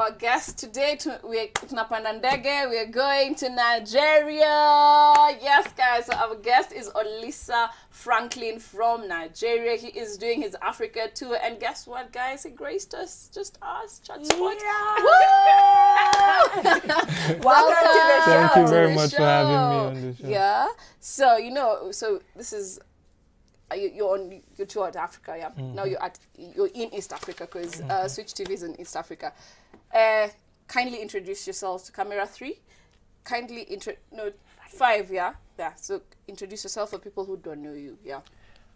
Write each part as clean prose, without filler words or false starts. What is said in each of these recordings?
our guest today. Tunapanda ndege. We're going to Nigeria. Yes, guys. So our guest is Olisa Franklin from Nigeria. He is doing his Africa tour, and guess what, guys? He graced us, just us, Chatspot. Yeah. Welcome to the show. Thank you very much for having me on the show. Yeah. So so this is. You're on your tour at Africa, yeah. Mm-hmm. Now you're in East Africa because Switch TV is in East Africa. Kindly introduce yourself to camera 3. Kindly 5, yeah. So introduce yourself for people who don't know you, yeah.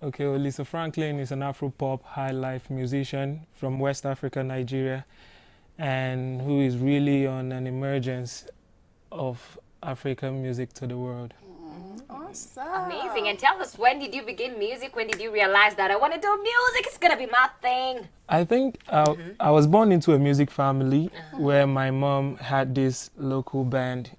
Okay, Olisa Franklin is an Afro-pop high-life musician from West Africa, Nigeria, and who is really on an emergence of African music to the world. Awesome. Amazing. And tell us, when did you begin music? When did you realize that I want to do music? It's going to be my thing. I think I was born into a music family where my mom had this local band,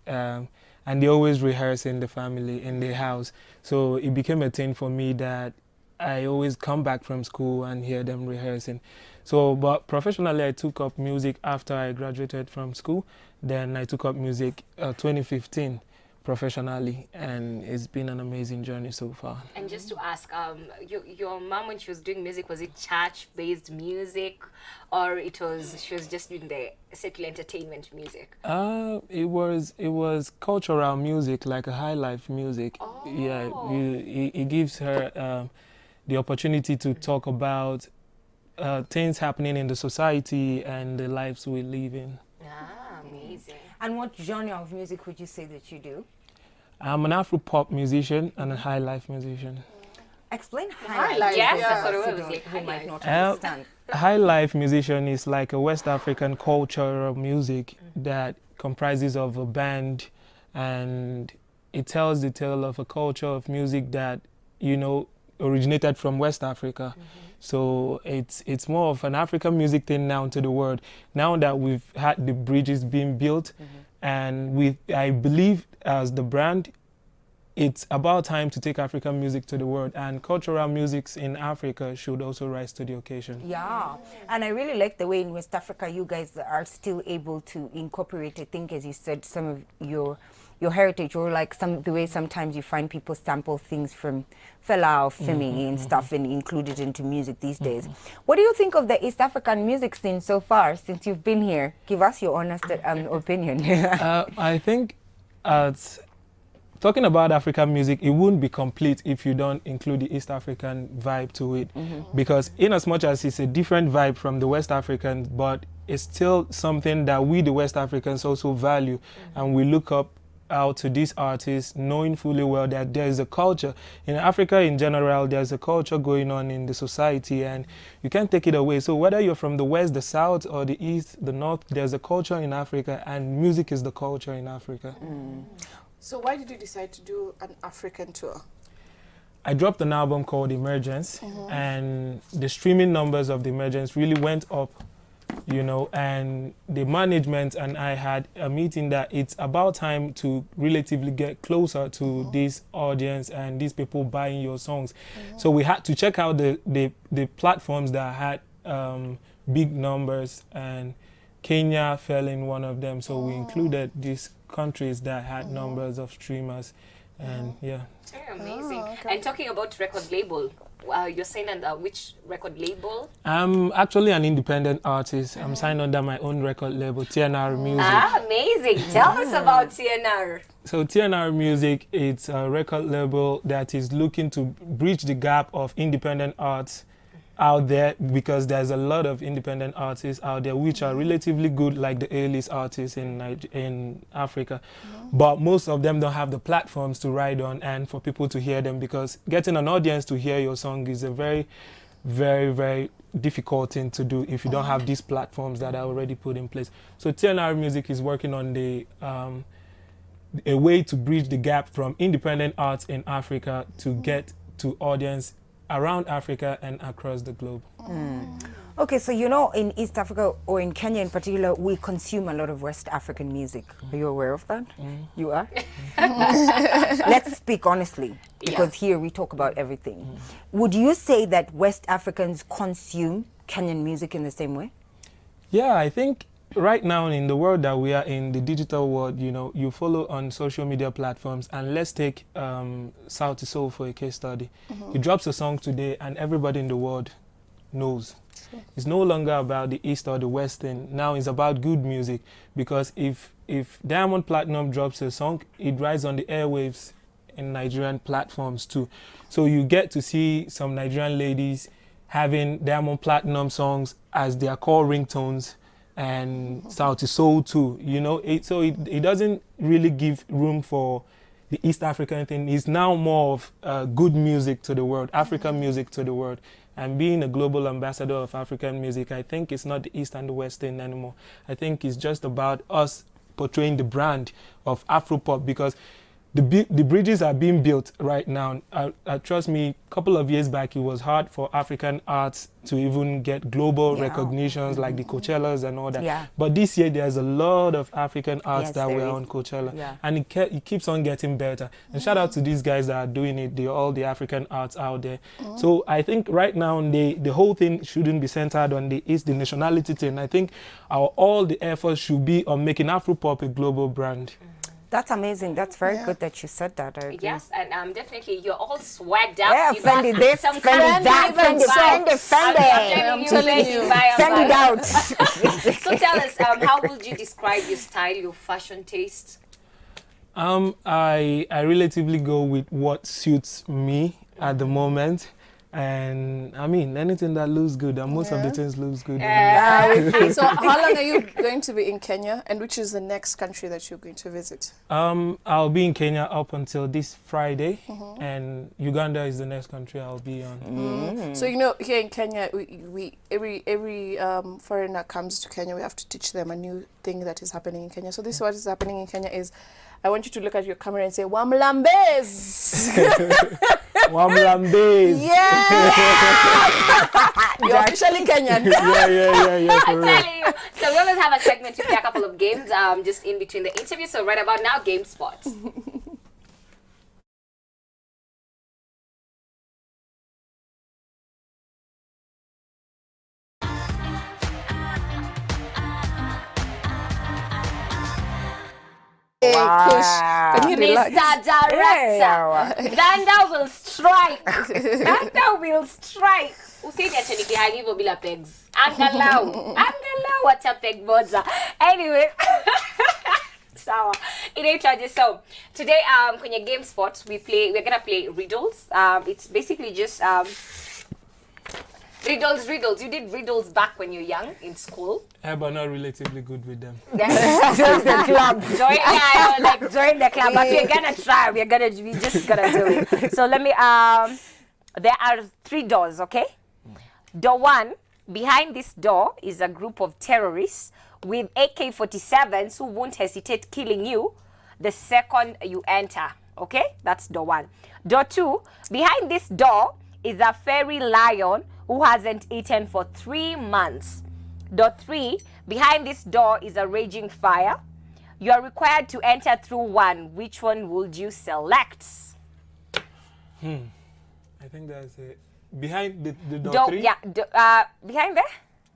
and they always rehearse in the family, in the house. So it became a thing for me that I always come back from school and hear them rehearsing. So, but professionally, I took up music after I graduated from school. Then I took up music 2015. Professionally, and it's been an amazing journey so far. And just to ask, your mom, when she was doing music, was it church-based music, or she was just doing the secular entertainment music? It was cultural music, like a high life music. Oh. Yeah, it gives her the opportunity to talk about things happening in the society and the lives we live in. Ah, amazing. And what genre of music would you say that you do? I'm an Afro-pop musician and a high life musician. Explain High high life. Yes, Yeah. that's what for it was. those Like, who might not Uh, understand. High life musician is like a West African cultural music that comprises of a band, and it tells the tale of a culture of music that, originated from West Africa. So it's more of an African music thing now to the world. Now that we've had the bridges being built, and I believe as the brand, it's about time to take African music to the world, and cultural musics in Africa should also rise to the occasion. Yeah, and I really like the way in West Africa you guys are still able to incorporate, I think, as you said, some of your heritage, or like the way sometimes you find people sample things from Fela or Femi and stuff and include it into music these days. What do you think of the East African music scene so far since you've been here? Give us your honest opinion. I think talking about African music, it wouldn't be complete if you don't include the East African vibe to it. Because in as much as it's a different vibe from the West Africans, but it's still something that we, the West Africans, also value. And we look up out to these artists, knowing fully well that there is a culture. In Africa in general, there's a culture going on in the society, and you can't take it away. So whether you're from the West, the South, or the East, the North, there's a culture in Africa, and music is the culture in Africa. So why did you decide to do an African tour? I dropped an album called Emergence, and the streaming numbers of the Emergence really went up, and the management and I had a meeting that it's about time to relatively get closer to this audience and these people buying your songs. So we had to check out the platforms that had big numbers, and Kenya fell in one of them. So we included these countries that had numbers of streamers, and yeah. Very amazing. okay. And talking about record label, you're saying that which record label? I'm actually an independent artist. I'm signed under my own record label, TNR Music. Ah, amazing. Tell us about TNR. So TNR Music, it's a record label that is looking to bridge the gap of independent arts out there, because there's a lot of independent artists out there which are relatively good, like the A-list artists in Africa, but most of them don't have the platforms to ride on and for people to hear them, because getting an audience to hear your song is a very, very, very difficult thing to do if you don't have these platforms that are already put in place. So TNR Music is working on a way to bridge the gap from independent arts in Africa to get to audience around Africa and across the globe. Okay, so in East Africa, or in Kenya in particular, we consume a lot of West African music. Are you aware of that? You are? Let's speak honestly, because here we talk about everything. Would you say that West Africans consume Kenyan music in the same way? Yeah, I think right now in the world that we are in, the digital world, you follow on social media platforms, and let's take Sauti Soul for a case study. He drops a song today and everybody in the world knows. It's no longer about the East or the West thing. Now it's about good music, because if Diamond Platinum drops a song, it rides on the airwaves in Nigerian platforms too. So you get to see some Nigerian ladies having Diamond Platinum songs as their core ringtones, and Sauti Soul too. It doesn't really give room for the East African thing. It's now more of good music to the world, African music to the world. And being a global ambassador of African music, I think it's not the East and the West thing anymore. I think it's just about us portraying the brand of Afropop, because the bridges are being built right now. Trust me, a couple of years back, it was hard for African arts to even get global recognitions like the Coachellas and all that. Yeah. But this year, there's a lot of African arts that there were is. on Coachella. Yeah. And it keeps on getting better. And shout out to these guys that are doing it, all the African arts out there. So I think right now, the whole thing shouldn't be centered on the East, the nationality thing. I think all the efforts should be on making Afropop a global brand. That's amazing. That's very good that you said that. I agree. Yes, and definitely you're all swagged up. Yeah, You got Fendi this, some Fendi kind that, of Fendi. I'm telling you, Send it out. So tell us, how would you describe your style, your fashion taste? I relatively go with what suits me at the moment. And I mean, anything that looks good, and most of the things looks good. So how long are you going to be in Kenya, and which is the next country that you're going to visit? I'll be in Kenya up until this Friday, and Uganda is the next country I'll be on. So here in Kenya, we every foreigner comes to Kenya, we have to teach them a new thing that is happening in Kenya. So this is what is happening in Kenya is, I want you to look at your camera and say Wamlambez. Wamlambez. Yeah. You're officially Kenyan. Yeah. I'm telling you. So we always have a segment to play a couple of games just in between the interview. So right about now, Game Spot. Kush, can you relax? Mr. Director, Thunder will strike. Thunder will strike. Usiniache nikihang hivyo bila pegs. Angalau wacha peg moja. Anyway. Sawa. Inaitwaje? So today kwenye Game Spot we're gonna play riddles. It's basically just riddles. You did riddles back when you're young in school. Yeah, but not relatively good with them. Join the club. Join the club. But we're gonna try. We just gonna do it. So let me. There are 3 doors. Okay. Door 1. Behind this door is a group of terrorists with AK-47s who won't hesitate killing you the second you enter. Okay, that's door 1. Door 2. Behind this door is a fairy lion who hasn't eaten for 3 months. Door 3, behind this door is a raging fire. You are required to enter through one. Which one would you select? I think that's it. Behind the door, Door, 3? yeah, behind there?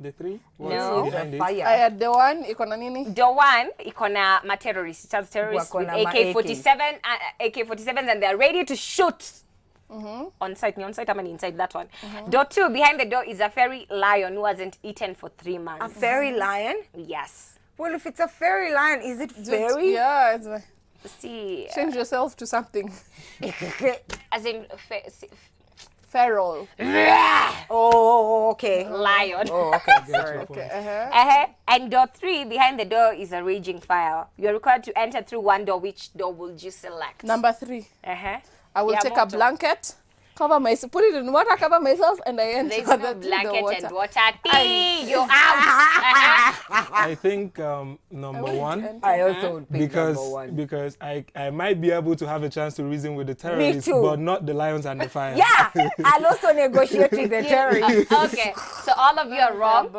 The 3? No. Behind it? I had the one, iko na nini? Door 1, iko na ma-terrorists. It has terrorists with AK-47s and they're ready to shoot. On site, I'm inside that one. Door 2, behind the door is a fairy lion who hasn't eaten for 3 months. A fairy lion? Yes. Well, if it's a fairy lion, is it fairy? Yeah, it's like, See, change yourself to something. as in Feral. Oh, okay. lion. Oh, okay. Sorry. Okay, And door 3, behind the door is a raging fire. You're required to enter through one door. Which door would you select? Number 3. I will Yeah, take a motto. blanket, cover myself, put it in water, cover myself, and I enter There's the, no the blanket water. and water. Tea, you're out. I think number 1. I also would pick Because number 1. because I might be able to have a chance to reason with the terrorists, too. but not the lions and the fire. Yeah, I'll also negotiate with the terrorists. Okay, so all of you are wrong.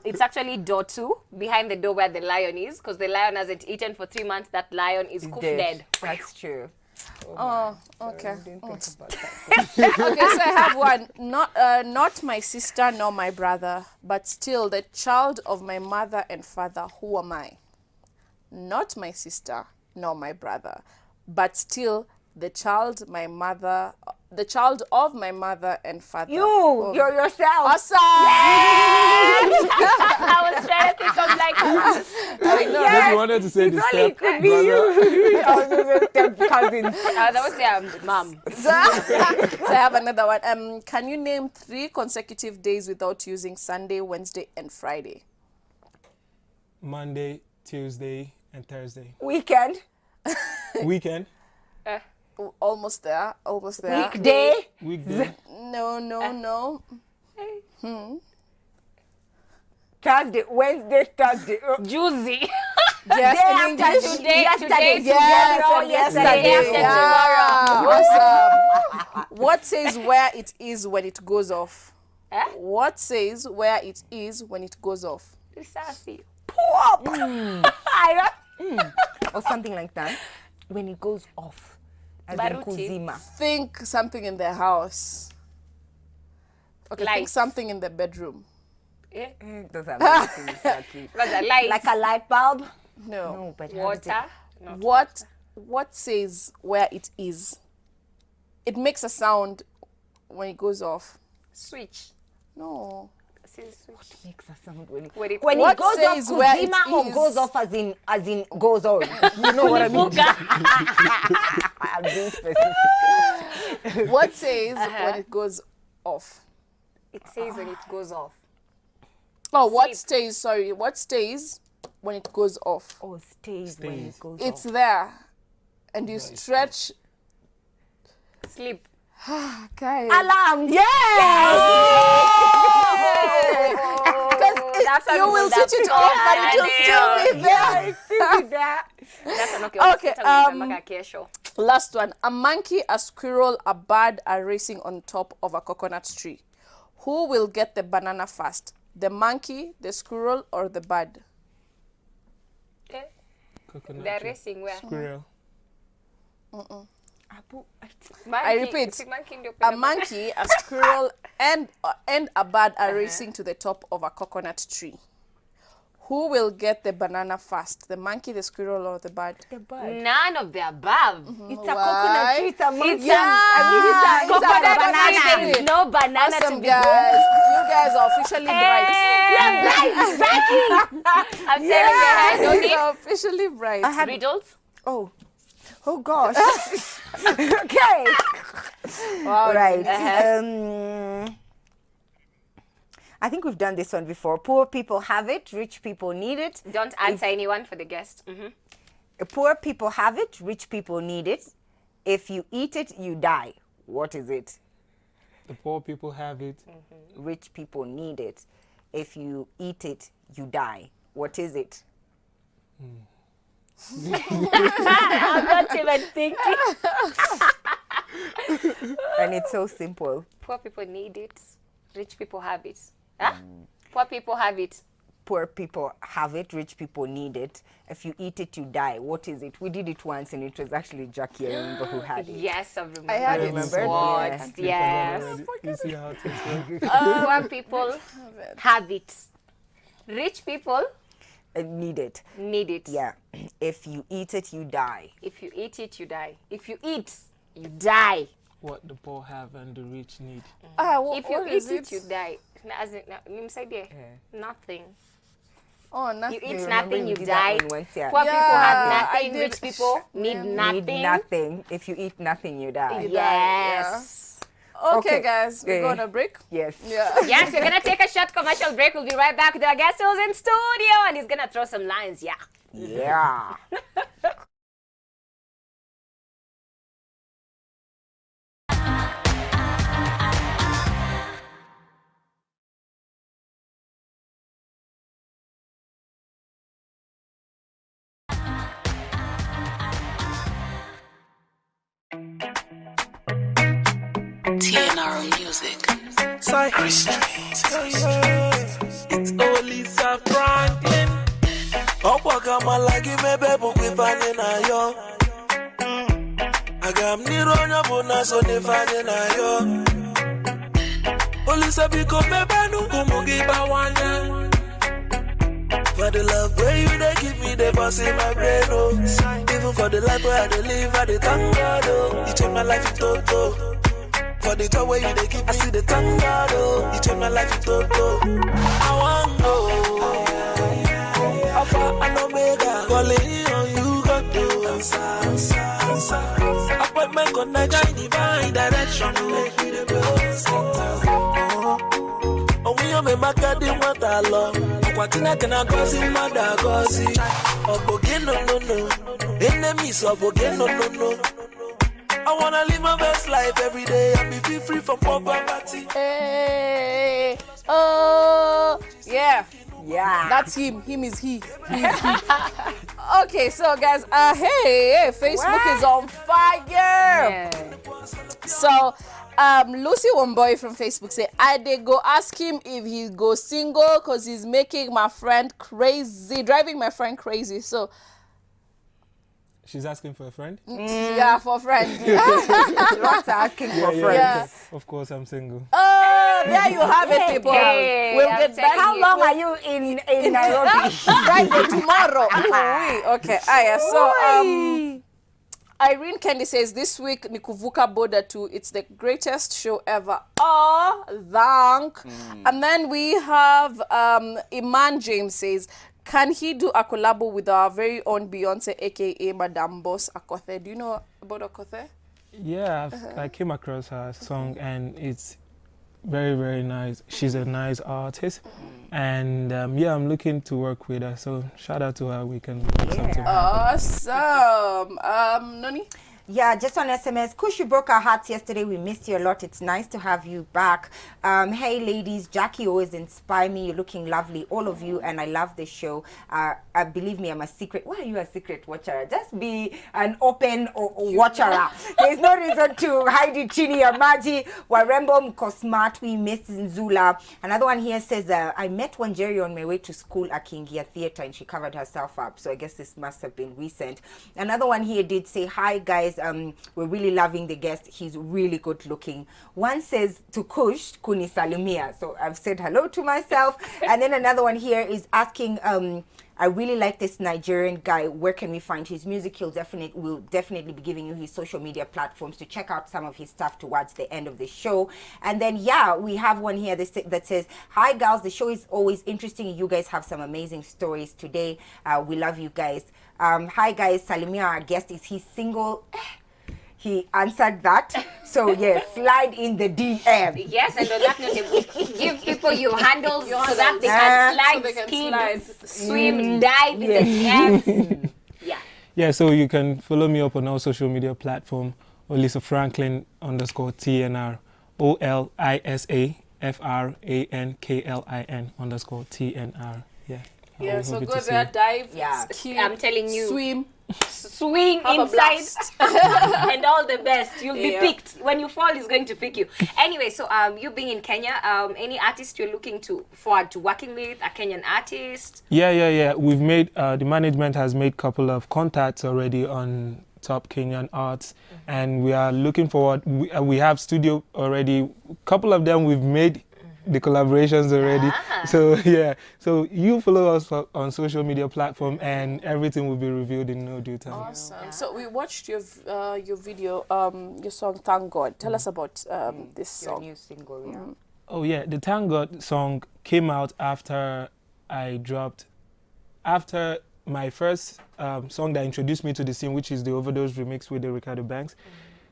It's actually door 2, behind the door where the lion is, because the lion hasn't eaten for 3 months. That lion is dead. That's true. Oh, okay. I didn't think about that. Okay, so I have one. Not my sister nor my brother, but still the child of my mother and father. Who am I? Not my sister nor my brother, but still the child of my mother and father. You're yourself. Awesome. I was trying to think of like. Just wanted to say this Only step. could be you. I was just step cousins. That was mom. So I have another one. Can you name 3 consecutive days without using Sunday, Wednesday, and Friday? Monday, Tuesday, and Thursday. Weekend. Weekend. Almost there. Almost there. Weekday. Weekday. No. Thursday. Wednesday. Thursday. Juicy. Yes, Day in after English. today. Yesterday. Yes, Tomorrow. and Yesterday. yesterday. Yeah. Awesome. What says where it is when it goes off? What says where it is when it goes off? Sassy. Or something like that. When it goes off. As in Baruti. kuzima. Think something in the house. Okay, think Lights. something in the bedroom. Those are my things, exactly. Lights. Like a light bulb? No. No, but how does Water. What says where it is? It makes a sound when it goes off. Switch. No. it makes a sound when it, When it- when What it goes says off where it kuzima or is? goes off as in goes on? You know what I mean? I'm being specific. What says when it goes off? It says when it goes off. Oh, what Sleep. stays? Sorry, what stays when it goes off? Oh, stays when it goes It's off. there, and you stretch. Sleep. Guys. Alarm! That's You will switch it off, but it will still be there. That's an Okay, kesho. Last one. A monkey, a squirrel, a bird are racing on top of a coconut tree. Who will get the banana first? The monkey, the squirrel, or the bird? Coconut They're tree. racing where? Squirrel. I repeat. A monkey, a squirrel, and a bird are racing to the top of a coconut tree. Who will get the banana first? The monkey, the squirrel, or the bird? The bird. None of the above. It's a coconut tree. It's a monkey. Yeah, I mean, it's a Coconut banana tree. tree. There is no banana Awesome, to be guys. You guys are officially bright. I'm telling you, I You don't guys need are officially bright. riddles. Oh gosh. Okay. Wow. Right. I think we've done this one before. Poor people have it, rich people need it. Don't answer anyone for the guest. Poor people have it, rich people need it. If you eat it, you die. What is it? The poor people have it. Rich people need it. If you eat it, you die. What is it? I'm not even thinking. And it's so simple. Poor people need it. Rich people have it. Huh? Poor people have it. Poor people have it, rich people need it. If you eat it, you die. What is it? We did it once and it was actually Jackie, I remember, who had it. Yes, I remember. I had it. Remember? What? Yeah. Yes. You see how it is. Poor people have it. Rich people Need it. need it. Yeah. If you eat it, you die. If you eat it, you die. If you eat, you die. What the poor have and the rich need. If you what eat is it, you die. As in, nothing. Oh, You nothing. eat remember nothing, we you did that die. one once, yeah. Poor people Yeah, have I nothing. did. Rich people need nothing. Need nothing. If you eat nothing, you die. Yes. Okay, Okay. guys, we're going on a break. Yes. Yeah. Yes, we're gonna take a short commercial break. We'll be right back with our guest who's in studio and he's gonna throw some lines. Yeah. Yeah. TNR music. It's Olisa Franklin. Opa kama lagi mebe bukwi fanye na yo. Agam nironya bona so nefanye na yo. Olisa biko mebanu kumugi bawanya. For the love where you they give me the boss in my brain, oh. Even for the life where I dey live, I dey thank God, oh. You change my life in total. For the joy where you they give me, I see the thank God, oh. You change my life in total. I want go. Alpha and Omega, calling on you, God, to answer. Appointment connect in divine direction, make me the best. Oh, we are me magadi matalo. Kwatina kana gozi mada gozi. Oboge no. Enemies oboge no. I wanna live my best life every day and be free from poverty. Hey, oh, yeah. Yeah. That's him. Him is he. He is he. Okay, so guys, hey, Facebook is on fire. So, Lucy Womboy from Facebook say, I dey go ask him if he go single because he's making my friend crazy, driving my friend crazy. So, She's asking for a friend? yeah, for a friend. Lots are asking for friends. Yeah. Of course, I'm single. Oh, there you have it, people. Hey, We'll I'm get back. telling How long are you in Nairobi? Friday tomorrow. Okay. So Irene Kendi says this week Nikuvuka Boda 2. It's the greatest show ever. Oh, thank. And then we have Iman James says, can he do a collab with our very own Beyonce, aka Madame Boss Akothe? Do you know about Akothe? Yeah, I came across her song and it's very, very nice. She's a nice artist. And yeah, I'm looking to work with her. So shout out to her. We can make something happen. Awesome. Noni? Yeah, just on SMS. Kush, you broke our hearts yesterday. We missed you a lot. It's nice to have you back. Hey, ladies. Jackie always inspire me. You're looking lovely, all of you, and I love the show. Believe me, I'm a secret. Why are you a secret watcher? Just be an open watcher. There's no reason to hide it. Chini Amaji, Warembo Mkosmat, we miss Nzula. Another one here says, I met one Jerry on my way to school at Kingia Theatre, and she covered herself up. So I guess this must have been recent. Another one here did say, hi, guys. We're really loving the guest. He's really good looking. One says to Kush, Kuni Salumia. So I've said hello to myself. And then another one here is asking, I really like this Nigerian guy. Where can we find his music? Will definitely be giving you his social media platforms to check out some of his stuff towards the end of the show. And then, yeah, we have one here that says, hi, girls. The show is always interesting. You guys have some amazing stories today. We love you guys. Hi, guys. Salimia, our guest, is he single? He answered that. So, yes, slide in the DM. Yes, and on that note, give people your handles so that they can slide, so they can ski, slide. swim, dive in the DMs. Yeah. Yeah, so you can follow me up on all social media platform, Olisa Franklin _TNR, OLISAFRANKLIN _TNR. Yeah, so go there, dive, Yeah. ski, I'm telling you. swim Have inside. and all the best. You'll be Yeah. picked. When you fall, he's going to pick you. Anyway, so you being in Kenya, any artist you're looking forward to working with, a Kenyan artist? Yeah. We've made, the management has made a couple of contacts already on top Kenyan arts. And we are looking forward. We have studio already. A couple of them we've made the collaborations already. So yeah, so you follow us on social media platform and everything will be revealed in no due time. Awesome. So we watched your video, your song Thank God. Tell us about this Your song. new single, yeah. Oh yeah, the Thank God song came out after my first song that introduced me to the scene, which is the Overdose remix with the Ricardo Banks.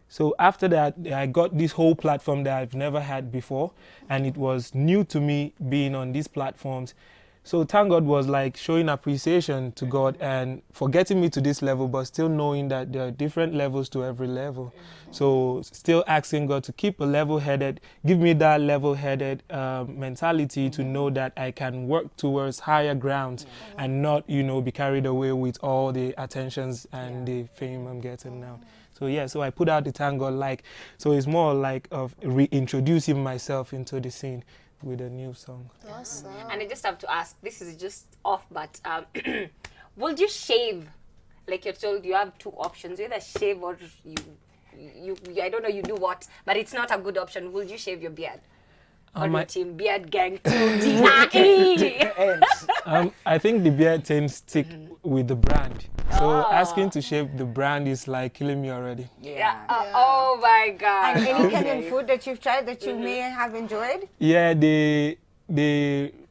So after that, I got this whole platform that I've never had before, and it was new to me being on these platforms. So Thank God was like showing appreciation to God and for getting me to this level, but still knowing that there are different levels to every level. So still asking God to keep a level-headed, give me that level-headed mentality to know that I can work towards higher grounds and not, be carried away with all the attentions and the fame I'm getting now. So yeah, so I put out the Thank God so it's more like of reintroducing myself into the scene with a new song. Awesome. And I just have to ask, this is just off, but would you shave? Like you're told you have two options, either shave or you I don't know you do what, but it's not a good option. Will you shave your beard? Or my- your team beard gang too? D-I-E. I think the beard things stick with the brand. So asking to shave the brand is like killing me already. Yeah. Oh my God. And any Kenyan food that you've tried that you may have enjoyed? Yeah, the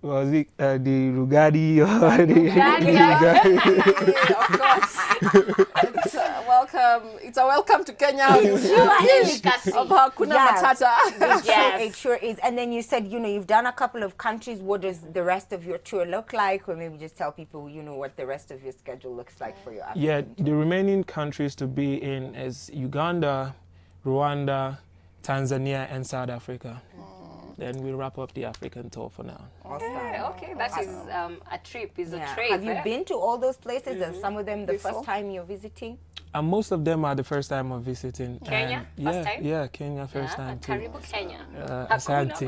was it the rugadi or the Of course. It's a welcome to Kenya. Of Hakuna Matata. It sure is. And then you said, you've done a couple of countries. What does the rest of your tour look like? Or maybe just tell people, what the rest of your schedule looks like for your African Yeah, the remaining countries to be in is Uganda, Rwanda, Tanzania, and South Africa. Then we wrap up the African tour for now. Okay, that is a trip. Is a trip. Have you been to all those places? And some of them the first time you're visiting? And most of them are the first time of visiting. Kenya? And First time? Yeah, Kenya first time too. Karibu Kenya. Asante.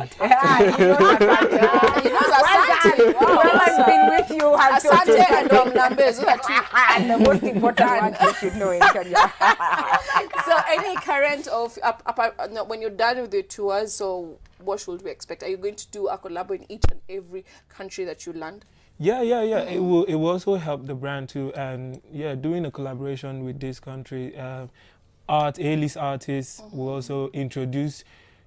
Whoever's been with you has Asante and Omnambe. and the most important one you should know in Kenya. So any current of when you're done with the tours, so what should we expect? Are you going to do a collab in each and every country that you land? Yeah. It will also help the brand too, and doing a collaboration with this country, A-list artists will also introduce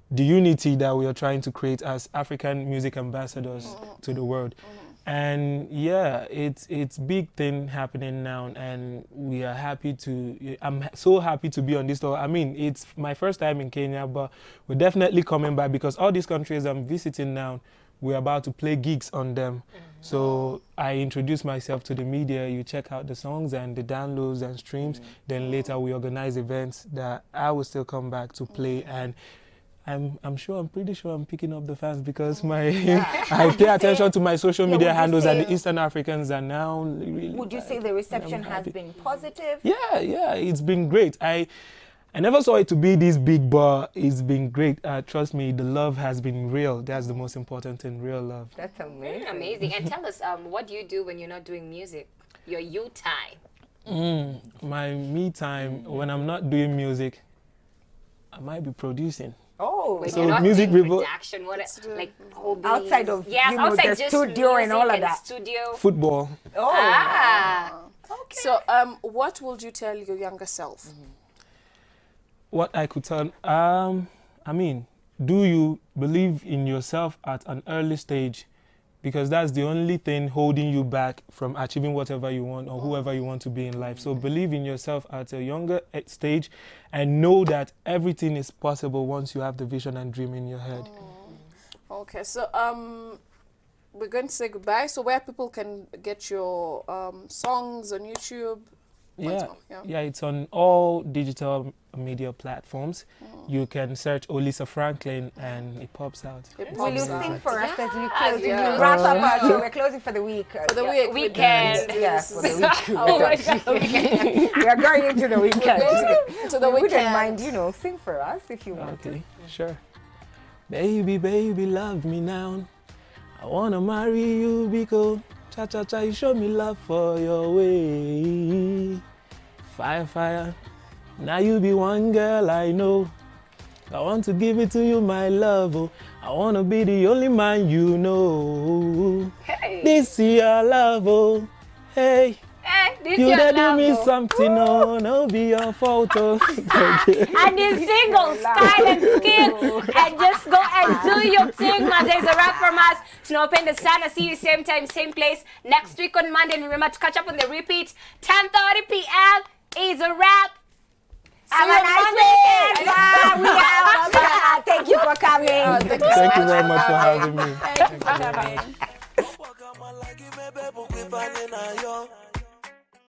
the unity that we are trying to create as African music ambassadors to the world. And it's big thing happening now, and we are happy to. I'm so happy to be on this tour. I mean, it's my first time in Kenya, but we're definitely coming back because all these countries I'm visiting now, we're about to play gigs on them. So I introduce myself to the media. You check out the songs and the downloads and streams. Then later we organize events that I will still come back to play. And I'm pretty sure I'm picking up the fans because I pay attention to my social media handles, and the Eastern Africans are now really. Would you say the reception has been positive? Yeah, it's been great. I never saw it to be this big, but it's been great. Trust me, the love has been real. That's the most important thing, real love. That's amazing. Amazing. And tell us, what do you do when you're not doing music? Your you time. My me time, when I'm not doing music, I might be producing. Oh, When So you're not music doing revo- production, like hobbies? outside of outside the just studio and all of music that. Studio. Football. Okay. So what would you tell your younger self? What I could tell, I mean, do you believe in yourself at an early stage? Because that's the only thing holding you back from achieving whatever you want or whoever you want to be in life. So believe in yourself at a younger stage and know that everything is possible once you have the vision and dream in your head. Okay, so we're going to say goodbye. So where people can get your songs on YouTube? Yeah, it's on all digital media platforms. You can search Olisa Franklin and it pops out. Will you sing for us as we close? Yeah. You wrap up our show. We're closing for the week. For the Weekend. Yeah, for the week. Oh my God. We are going into the weekend. To the We wouldn't weekend. mind, sing for us if you want to. Okay, sure. Baby, love me now. I wanna marry you because cha-cha-cha, you show me love for your way. Fire. Now you be one girl I know. I want to give it to you, my love. Oh. I wanna be the only man you know. Hey. This is your love, oh. Hey. This You your did do love, me oh. something, oh, no be your fault, oh. And is single, style and skill. And just go and do your thing, man. There's a wrap from us. Tunawapenda sana. See you same time, same place. Next week on Monday. And remember to catch up on the repeat. 10:30 p.m. is a wrap. Have a nice weekend. We out. Thank you for coming. Thank you very much for having me. Thank you for coming. Walk on my like you, baby, book with Vanilla, yo.